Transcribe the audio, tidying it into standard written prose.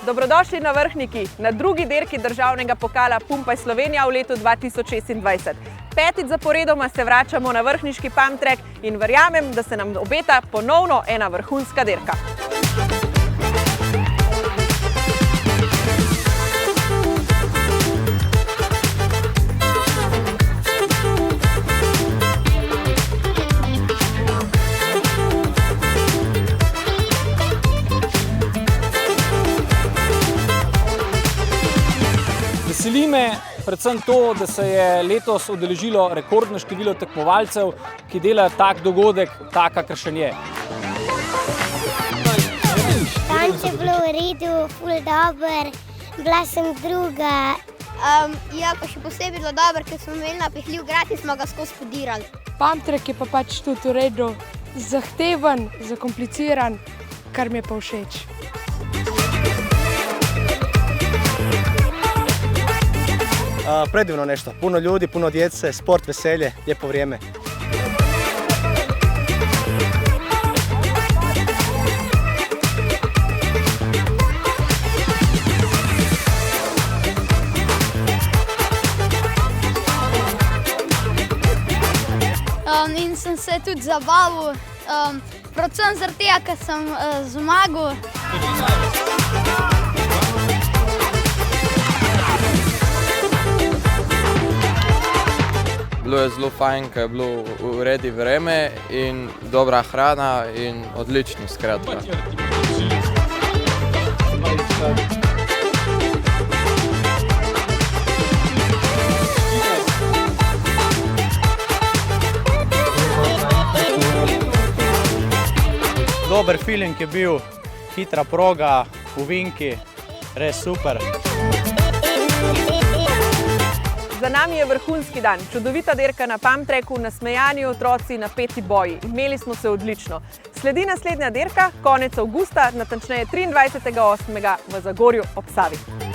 Dobrodošli na Vrhniki, na drugi dirki državnega pokala Pumpaj Slovenija v letu 2026. Petič zaporedoma se vračamo na vrhniški pump track in verjamem, da se nam obeta ponovno ena vrhunska dirka. Veseli me predvsem to, da se je letos udeležilo rekordno število tekmovalcev, ki delajo tak dogodek, tak, kakršen je. Danes je bilo v redu, ful dober, bila sem druga. Ja, pa še posebej bilo dobro, ker smo imeli napihljiv grad in smo ga skozi podirali. Pump track je pa pač tudi v redu, zahteven, zakompliciran, kar mi je pa všeč. Predivno nešto, puno ljudi, puno djece, sport, veselje, lijepo vrijeme. In sem se tudi zabaval, predvsem zaradi tega, ker sem zmagal. Bilo je zelo fajn, ker je bilo v redu vreme in dobra hrana in odlično, skratka. Dober feeling je bil, hitra proga, ovinki, res super. Za nami je vrhunski dan, čudovita dirka na pump tracku, nasmejani otroci, napeti boji. Imeli smo se odlično. Sledi naslednja dirka, konec avgusta, natančneje 23.8. v Zagorju ob Savi.